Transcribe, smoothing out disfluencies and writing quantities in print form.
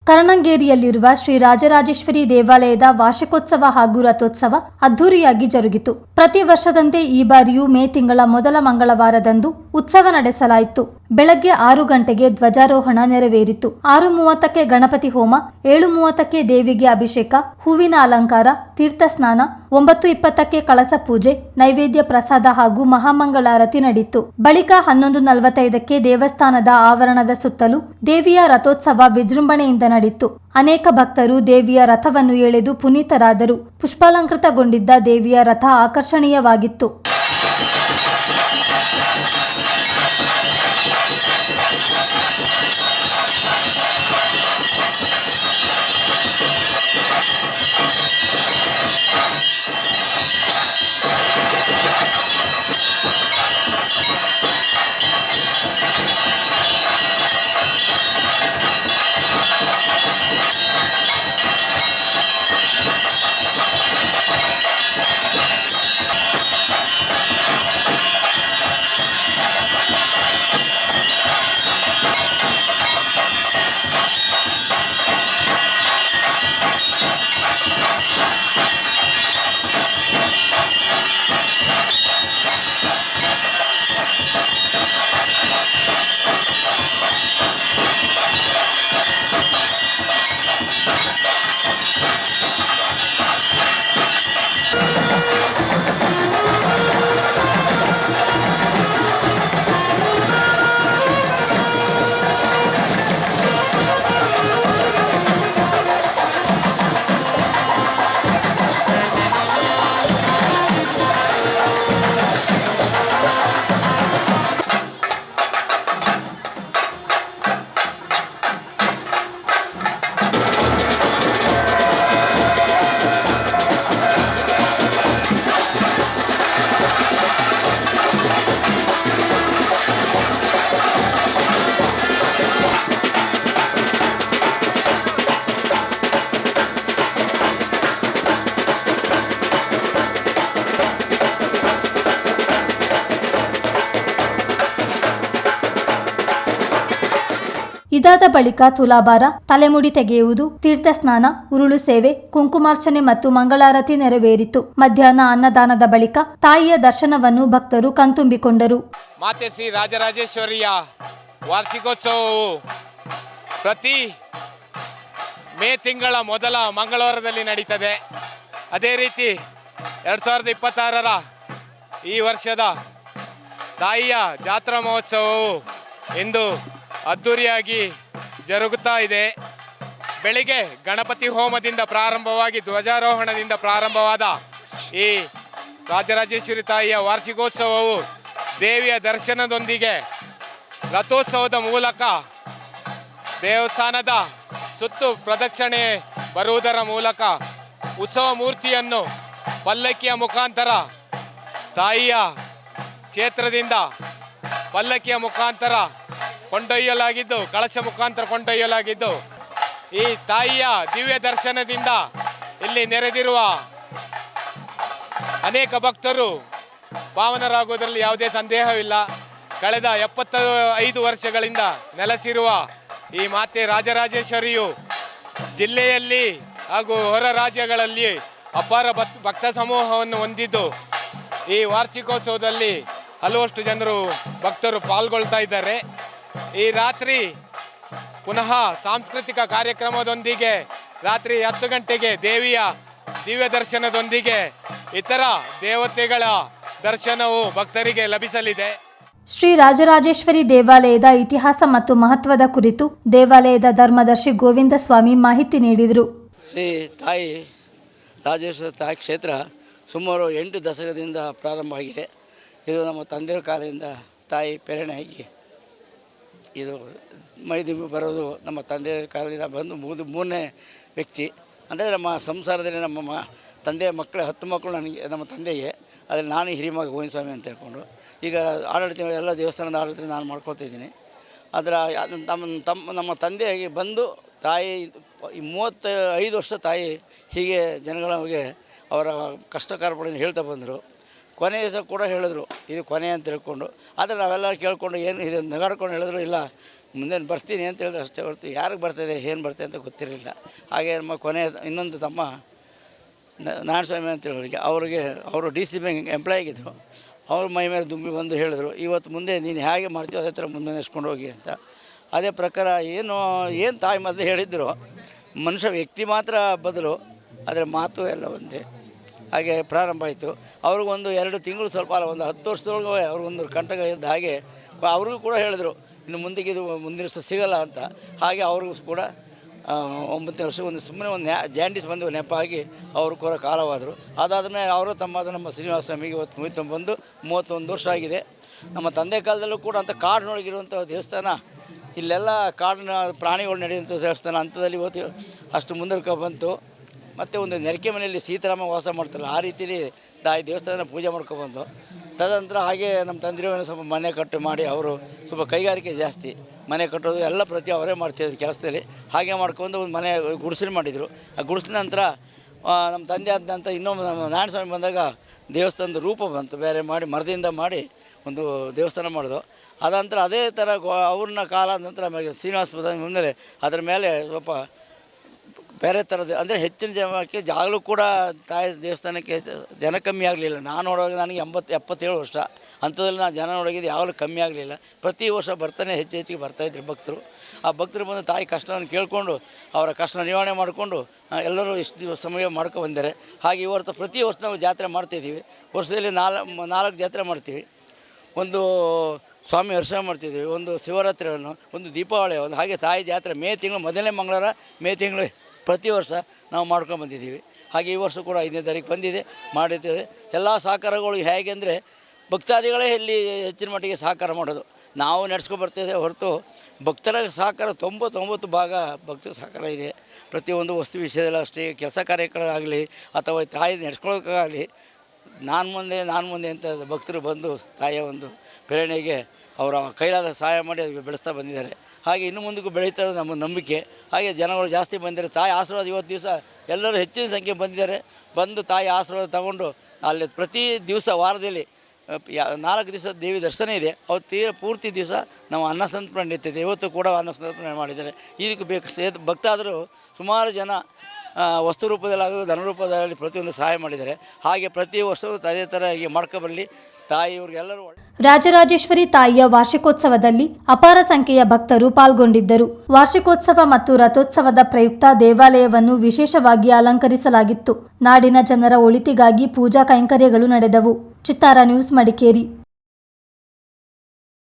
ಕರ್ಣಂಗೇರಿಯಲ್ಲಿರುವ ಶ್ರೀ ರಾಜರಾಜೇಶ್ವರಿ ದೇವಾಲಯದ ವಾರ್ಷಿಕೋತ್ಸವ ಹಾಗೂ ರಥೋತ್ಸವ ಅದ್ದೂರಿಯಾಗಿ ಜರುಗಿತು. ಪ್ರತಿ ವರ್ಷದಂತೆ ಈ ಬಾರಿಯೂ ಮೇ ತಿಂಗಳ ಮೊದಲ ಮಂಗಳವಾರದಂದು ಉತ್ಸವ ನಡೆಸಲಾಯಿತು. ಬೆಳಗ್ಗೆ 6 ಗಂಟೆಗೆ ಧ್ವಜಾರೋಹಣ ನೆರವೇರಿತು. 6:30ಕ್ಕೆ ಗಣಪತಿ ಹೋಮ, 7:30ಕ್ಕೆ ದೇವಿಗೆ ಅಭಿಷೇಕ, ಹೂವಿನ ಅಲಂಕಾರ, ತೀರ್ಥ ಸ್ನಾನ, 9:20ಕ್ಕೆ ಕಳಸ ಪೂಜೆ, ನೈವೇದ್ಯ ಪ್ರಸಾದ ಹಾಗೂ ಮಹಾಮಂಗಳಾರತಿ ನಡೆಯಿತು. ಬಳಿಕ 11:45ಕ್ಕೆ ದೇವಸ್ಥಾನದ ಆವರಣದ ಸುತ್ತಲೂ ದೇವಿಯ ರಥೋತ್ಸವ ವಿಜೃಂಭಣೆಯಿಂದ ನಡೆಯಿತು. ಅನೇಕ ಭಕ್ತರು ದೇವಿಯ ರಥವನ್ನು ಎಳೆದು ಪುನೀತರಾದರು. ಪುಷ್ಪಾಲಂಕೃತಗೊಂಡಿದ್ದ ದೇವಿಯ ರಥ ಆಕರ್ಷಣೀಯವಾಗಿತ್ತು. ಇದಾದ ಬಳಿಕ ತುಲಾಭಾರ, ತಲೆಮುಡಿ ತೆಗೆಯುವುದು, ತೀರ್ಥ ಸ್ನಾನ, ಉರುಳು ಸೇವೆ, ಕುಂಕುಮಾರ್ಚನೆ ಮತ್ತು ಮಂಗಳಾರತಿ ನೆರವೇರಿತು. ಮಧ್ಯಾಹ್ನ ಅನ್ನದಾನದ ಬಳಿಕ ತಾಯಿಯ ದರ್ಶನವನ್ನು ಭಕ್ತರು ಕಣ್ತುಂಬಿಕೊಂಡರು. ಮಾತೆ ಶ್ರೀ ರಾಜರಾಜೇಶ್ವರಿಯ ವಾರ್ಷಿಕೋತ್ಸವವು ಪ್ರತಿ ಮೇ ತಿಂಗಳ ಮೊದಲ ಮಂಗಳವಾರದಲ್ಲಿ ನಡೀತದೆ. ಅದೇ ರೀತಿ 2026ರ ಈ ವರ್ಷದ ತಾಯಿಯ ಜಾತ್ರಾ ಮಹೋತ್ಸವವು ಇಂದು ಅದ್ದೂರಿಯಾಗಿ ಜರುಗುತ್ತಾ ಇದೆ. ಬೆಳಿಗ್ಗೆ ಗಣಪತಿ ಹೋಮದಿಂದ ಪ್ರಾರಂಭವಾಗಿ ಧ್ವಜಾರೋಹಣದಿಂದ ಪ್ರಾರಂಭವಾದ ಈ ರಾಜರಾಜೇಶ್ವರಿ ತಾಯಿಯ ವಾರ್ಷಿಕೋತ್ಸವವು ದೇವಿಯ ದರ್ಶನದೊಂದಿಗೆ ರಥೋತ್ಸವದ ಮೂಲಕ ದೇವಸ್ಥಾನದ ಸುತ್ತು ಪ್ರದಕ್ಷಿಣೆ ಬರುವುದರ ಮೂಲಕ ಉತ್ಸವ ಮೂರ್ತಿಯನ್ನು ಪಲ್ಲಕ್ಕಿಯ ಮುಖಾಂತರ ತಾಯಿಯ ಕ್ಷೇತ್ರದಿಂದ ಪಲ್ಲಕ್ಕಿಯ ಮುಖಾಂತರ ಕೊಂಡೊಯ್ಯಲಾಗಿದ್ದು, ಕಳಶ ಮುಖಾಂತರ ಕೊಂಡೊಯ್ಯಲಾಗಿದ್ದು, ಈ ತಾಯಿಯ ದಿವ್ಯ ದರ್ಶನದಿಂದ ಇಲ್ಲಿ ನೆರೆದಿರುವ ಅನೇಕ ಭಕ್ತರು ಪಾವನರಾಗುವುದರಲ್ಲಿ ಯಾವುದೇ ಸಂದೇಹವಿಲ್ಲ. ಕಳೆದ 75 ವರ್ಷಗಳಿಂದ ನೆಲೆಸಿರುವ ಈ ಮಾತೆ ರಾಜರಾಜೇಶ್ವರಿಯು ಜಿಲ್ಲೆಯಲ್ಲಿ ಹಾಗೂ ಹೊರ ರಾಜ್ಯಗಳಲ್ಲಿ ಅಪಾರ ಭಕ್ತ ಸಮೂಹವನ್ನು ಹೊಂದಿದ್ದು, ಈ ವಾರ್ಷಿಕೋತ್ಸವದಲ್ಲಿ ಹಲವಷ್ಟು ಜನರು ಭಕ್ತರು ಪಾಲ್ಗೊಳ್ತಾ ಇದ್ದಾರೆ. ಈ ರಾತ್ರಿ ಪುನಃ ಸಾಂಸ್ಕೃತಿಕ ಕಾರ್ಯಕ್ರಮದೊಂದಿಗೆ ರಾತ್ರಿ 10 ಗಂಟೆಗೆ ದೇವಿಯ ದಿವ್ಯ ದರ್ಶನದೊಂದಿಗೆ ಇತರ ದೇವತೆಗಳ ದರ್ಶನವು ಭಕ್ತರಿಗೆ ಲಭಿಸಲಿದೆ. ಶ್ರೀ ರಾಜರಾಜೇಶ್ವರಿ ದೇವಾಲಯದ ಇತಿಹಾಸ ಮತ್ತು ಮಹತ್ವದ ಕುರಿತು ದೇವಾಲಯದ ಧರ್ಮದರ್ಶಿ ಗೋವಿಂದ ಸ್ವಾಮಿ ಮಾಹಿತಿ ನೀಡಿದರು. ಶ್ರೀ ತಾಯಿ ರಾಜೇಶ್ವರಿ ತಾಯಿ ಕ್ಷೇತ್ರ ಸುಮಾರು 8 ದಶಕದಿಂದ ಪ್ರಾರಂಭ ಆಗಿದೆ. ಇದು ನಮ್ಮ ತಂದೆಯ ಕಾಲದಿಂದ ತಾಯಿ ಪ್ರೇರಣೆಯಾಗಿ ಇದು ಮೈದುಂಬಿ ಬರೋದು ನಮ್ಮ ತಂದೆಯ ಕಾಲದಿಂದ ಬಂದು ಮುಗಿದು 3ನೇ ವ್ಯಕ್ತಿ. ಅಂದರೆ ನಮ್ಮ ಸಂಸಾರದಲ್ಲಿ ನಮ್ಮ ತಂದೆಯ ಮಕ್ಕಳು 10 ಮಕ್ಕಳು ನನಗೆ, ನಮ್ಮ ತಂದೆಗೆ. ಅದರಲ್ಲಿ ನಾನು ಹಿರಿಮಗ ಗೋವಿಂದ ಸ್ವಾಮಿ ಅಂತ ಹೇಳ್ಕೊಂಡು ಈಗ ಆಡಳಿತ ಎಲ್ಲ ದೇವಸ್ಥಾನದ ಆಡಳಿತ ನಾನು ಮಾಡ್ಕೊಳ್ತಾಯಿದ್ದೀನಿ. ಅದರ ನಮ್ಮ ತಂದೆಯಾಗಿ ಬಂದು ತಾಯಿ 35 ವರ್ಷ ತಾಯಿ ಹೀಗೆ ಜನಗಳಿಗೆ ಅವರ ಕಷ್ಟ ಕಾರ್ಪಣೆಯನ್ನು ಹೇಳ್ತಾ ಬಂದರು. ಕೊನೆ ದಿವಸ ಕೂಡ ಹೇಳಿದ್ರು ಇದು ಕೊನೆ ಅಂತ ತಿಳ್ಕೊಂಡು. ಆದರೆ ನಾವೆಲ್ಲ ಕೇಳಿಕೊಂಡು ಏನು ಇದು ನಗಾಡ್ಕೊಂಡು ಹೇಳಿದ್ರು, ಇಲ್ಲ ಮುಂದೆ ಬರ್ತೀನಿ ಅಂತ ಹೇಳಿದ್ರೆ ಅಷ್ಟೇ ಹೊರತು ಯಾರಿಗೆ ಬರ್ತಾಯಿದೆ ಏನು ಬರ್ತಾಯಿದೆ ಅಂತ ಗೊತ್ತಿರಲಿಲ್ಲ. ಹಾಗೆ ನಮ್ಮ ಕೊನೆಯ ಇನ್ನೊಂದು ತಮ್ಮ ನಾರಾಯಣಸ್ವಾಮಿ ಅಂತ ಹೇಳೋರಿಗೆ ಅವರು DCB ಎಂಪ್ಲಾಯ್ ಆಗಿದ್ದರು. ಅವ್ರ ಮೈ ಮೇಲೆ ದುಂಬಿ ಬಂದು ಹೇಳಿದ್ರು, ಇವತ್ತು ಮುಂದೆ ನೀನು ಹೇಗೆ ಮಾಡ್ತೀವೋ ಅದೇ ಥರ ಮುಂದೆ ನೆಸ್ಕೊಂಡು ಹೋಗಿ ಅಂತ. ಅದೇ ಪ್ರಕಾರ ಏನು ತಾಯಿ ಮೊದಲು ಹೇಳಿದ್ರು, ಮನುಷ್ಯ ವ್ಯಕ್ತಿ ಮಾತ್ರ ಬದಲು, ಆದರೆ ಮಾತು ಎಲ್ಲ ಒಂದೇ. ಹಾಗೆ ಪ್ರಾರಂಭ ಆಯಿತು. ಅವ್ರಿಗೊಂದು 2 ತಿಂಗಳು ಸ್ವಲ್ಪ ಅಲ್ಲ, ಒಂದು 10 ವರ್ಷದೊಳಗೆ ಅವ್ರಿಗೊಂದು ಕಂಟಕ ಇದ್ದ ಹಾಗೆ ಅವ್ರಿಗೂ ಕೂಡ ಹೇಳಿದ್ರು, ಇನ್ನು ಮುಂದಕ್ಕೆ ಇದು ಮುಂದಿನ ವರ್ಷ ಸಿಗಲ್ಲ ಅಂತ. ಹಾಗೆ ಅವ್ರಿಗೂ ಕೂಡ 9ನೇ ವರ್ಷ ಸುಮ್ಮನೆ ಒಂದು ಜಾಂಡೀಸ್ ಬಂದು ನೆಪ ಆಗಿ ಅವರು ಕೂಡ ಕಾಲವಾದರು. ಅದಾದಮೇಲೆ ಅವರು ನಮ್ಮ ಶ್ರೀನಿವಾಸ ಸ್ವಾಮಿಗೆ ಇವತ್ತು ಮುಗಿತು ಬಂದು 31 ವರ್ಷ ಆಗಿದೆ. ನಮ್ಮ ತಂದೆ ಕಾಲದಲ್ಲೂ ಕೂಡ ಅಂಥ ಕಾಡಿನೊಳಗಿರುವಂಥ ದೇವಸ್ಥಾನ, ಇಲ್ಲೆಲ್ಲ ಕಾಡಿನ ಪ್ರಾಣಿಗಳು ನಡೆಯುವಂಥ ದೇವಸ್ಥಾನ ಅಂಥದ್ದಲ್ಲಿ ಇವತ್ತು ಅಷ್ಟು ಮುಂದಕ್ಕೆ ಬಂತು. ಮತ್ತು ಒಂದು ನೆರಕೆ ಮನೆಯಲ್ಲಿ ಸೀತಾರಾಮ ವಾಸ ಮಾಡ್ತಾರಲ್ಲ, ಆ ರೀತಿಯಲ್ಲಿ ತಾಯಿ ದೇವಸ್ಥಾನ ಪೂಜೆ ಮಾಡ್ಕೊಬಂದು ತದನಂತರ ಹಾಗೆ ನಮ್ಮ ತಂದೆಯವರು ಸ್ವಲ್ಪ ಮನೆ ಕಟ್ಟು ಮಾಡಿ, ಅವರು ಸ್ವಲ್ಪ ಕೈಗಾರಿಕೆ ಜಾಸ್ತಿ, ಮನೆ ಕಟ್ಟೋದು ಎಲ್ಲ ಪ್ರತಿ ಅವರೇ ಮಾಡ್ತಿದ್ರು ಕೆಲಸದಲ್ಲಿ. ಹಾಗೆ ಮಾಡ್ಕೊಂಡು ಒಂದು ಮನೆ ಗುಡಿಸಲು ಮಾಡಿದರು. ಆ ಗುಡಿಸಿದ ನಂತರ ನಮ್ಮ ತಂದೆ ಆದಂಥ ಇನ್ನೊಮ್ಮೆ ನಮ್ಮ ನಾರಾಯಣಸ್ವಾಮಿ ಬಂದಾಗ ದೇವಸ್ಥಾನದ ರೂಪ ಬಂತು, ಬೇರೆ ಮಾಡಿ ಮರದಿಂದ ಮಾಡಿ ಒಂದು ದೇವಸ್ಥಾನ ಮಾಡೋದು. ಅದಂತರ ಅದೇ ಥರ ಅವ್ರನ್ನ ಕಾಲ ನಂತರ ಶ್ರೀನಿವಾಸ ಮುಂದೆ ಅದರ ಮೇಲೆ ಸ್ವಲ್ಪ ಬೇರೆ ಥರದ್ದು ಅಂದರೆ ಹೆಚ್ಚಿನ ಜನಕ್ಕೆ ಜಾಗಲೂ ಕೂಡ ತಾಯಿ ದೇವಸ್ಥಾನಕ್ಕೆ ಜನ ಕಮ್ಮಿ ಆಗಲಿಲ್ಲ. ನಾನು ನೋಡುವಾಗ ನನಗೆ 77 ವರ್ಷ, ಅಂಥದ್ರಲ್ಲಿ ನಾನು ಜನ ನೋಡೋಗಿದ್ದು ಯಾವಾಗಲೂ ಕಮ್ಮಿ ಆಗಲಿಲ್ಲ. ಪ್ರತಿ ವರ್ಷ ಬರ್ತಾನೆ ಹೆಚ್ಚಿಗೆ ಬರ್ತಾಯಿದ್ರು ಭಕ್ತರು. ಆ ಭಕ್ತರು ಬಂದು ತಾಯಿ ಕಷ್ಟವನ್ನು ಕೇಳಿಕೊಂಡು ಅವರ ಕಷ್ಟ ನಿವಾರಣೆ ಮಾಡಿಕೊಂಡು ಎಲ್ಲರೂ ಇಷ್ಟು ಸಮಯ ಮಾಡ್ಕೊಬಂದರೆ. ಹಾಗೆ ಇವತ್ತು ಪ್ರತಿ ವರ್ಷ ನಾವು ಜಾತ್ರೆ ಮಾಡ್ತಾಯಿದ್ದೀವಿ. ವರ್ಷದಲ್ಲಿ 4 ಜಾತ್ರೆ ಮಾಡ್ತೀವಿ. ಒಂದು ಸ್ವಾಮಿ ದರ್ಶನ ಮಾಡ್ತಿದ್ದೀವಿ, ಒಂದು ಶಿವರಾತ್ರಿಯನ್ನು, ಒಂದು ದೀಪಾವಳಿ, ಒಂದು ಹಾಗೆ ತಾಯಿ ಜಾತ್ರೆ ಮೇ ತಿಂಗಳು ಮೊದಲನೇ ಮಂಗಳವಾರ ಮೇ ತಿಂಗಳು ಪ್ರತಿ ವರ್ಷ ನಾವು ಮಾಡ್ಕೊಂಡು ಬಂದಿದ್ದೀವಿ. ಹಾಗೆ ಈ ವರ್ಷ ಕೂಡ 5ನೇ ತಾರೀಕು ಬಂದಿದೆ, ಮಾಡಿದ್ದೇವೆ. ಎಲ್ಲ ಸಹಕಾರಗಳು ಹೇಗೆ ಅಂದರೆ ಭಕ್ತಾದಿಗಳೇ ಇಲ್ಲಿ ಹೆಚ್ಚಿನ ಮಟ್ಟಿಗೆ ಸಹಕಾರ ಮಾಡೋದು. ನಾವು ನಡೆಸ್ಕೊಂಡು ಬರ್ತಿದ್ದೇವೆ ಹೊರತು ಭಕ್ತರ ಸಹಕಾರ 99 ಭಾಗ ಭಕ್ತರ ಸಹಕಾರ ಇದೆ. ಪ್ರತಿಯೊಂದು ವಸ್ತು ವಿಷಯದಲ್ಲಿ ಅಷ್ಟೇ, ಕೆಲಸ ಕಾರ್ಯಕ್ರಮಗಳಾಗಲಿ ಅಥವಾ ತಾಯಿ ನಡೆಸ್ಕೊಳ್ಳೋಕ್ಕಾಗಲಿ ನಾನು ಮುಂದೆ ಅಂತ ಭಕ್ತರು ಬಂದು ತಾಯಿಯ ಒಂದು ಪ್ರೇರಣೆಗೆ ಅವರ ಕೈಲಾದ ಸಹಾಯ ಮಾಡಿ ಅದು ಬೆಳೆಸ್ತಾ ಬಂದಿದ್ದಾರೆ. ಹಾಗೆ ಇನ್ನು ಮುಂದಕ್ಕೂ ಬೆಳೀತಾರೆ ನಮ್ಮ ನಂಬಿಕೆ. ಹಾಗೆ ಜನಗಳು ಜಾಸ್ತಿ ಬಂದಿದ್ದಾರೆ. ತಾಯಿ ಆಶೀರ್ವಾದ ಇವತ್ತು ದಿವಸ ಎಲ್ಲರೂ ಹೆಚ್ಚಿನ ಸಂಖ್ಯೆ ಬಂದಿದ್ದಾರೆ. ಬಂದು ತಾಯಿ ಆಶೀರ್ವಾದ ತಗೊಂಡು ಅಲ್ಲಿ ಪ್ರತಿ ದಿವಸ ವಾರದಲ್ಲಿ 4 ದಿವಸ ದೇವಿ ದರ್ಶನ ಇದೆ. ಅವತ್ತು ಪೂರ್ತಿ ದಿವಸ ನಾವು ಅನ್ನ ಸಂತರ್ಪಣೆ ನಡೀತಿದೆ. ಇವತ್ತು ಕೂಡ ಅನ್ನ ಸಂತರ್ಪಣೆ ಮಾಡಿದ್ದಾರೆ. ಇದಕ್ಕೆ ಬೇಕು ಭಕ್ತಾದರು ಸುಮಾರು ಜನ ವಸ್ತು ರೂಪದಲ್ಲಾಗಲಿ ಧನ ರೂಪದಲ್ಲಿ ಪ್ರತಿಯೊಂದು ಸಹಾಯ ಮಾಡಿದ್ದಾರೆ. ಹಾಗೆ ಪ್ರತಿ ವರ್ಷವೂ ಅದೇ ಥರ ಹೀಗೆ ಮಾಡ್ಕೊಬರಲಿ ತಾಯಿಯವ್ರಿಗೆಲ್ಲರೂ. ರಾಜರಾಜೇಶ್ವರಿ ತಾಯಿಯ ವಾರ್ಷಿಕೋತ್ಸವದಲ್ಲಿ ಅಪಾರ ಸಂಖ್ಯೆಯ ಭಕ್ತರು ಪಾಲ್ಗೊಂಡಿದ್ದರು. ವಾರ್ಷಿಕೋತ್ಸವ ಮತ್ತು ರಥೋತ್ಸವದ ಪ್ರಯುಕ್ತ ದೇವಾಲಯವನ್ನು ವಿಶೇಷವಾಗಿ ಅಲಂಕರಿಸಲಾಗಿತ್ತು. ನಾಡಿನ ಜನರ ಒಳಿತಿಗಾಗಿ ಪೂಜಾ ಕೈಂಕರ್ಯಗಳು ನಡೆದವು. ಚಿತ್ತಾರ ನ್ಯೂಸ್, ಮಡಿಕೇರಿ.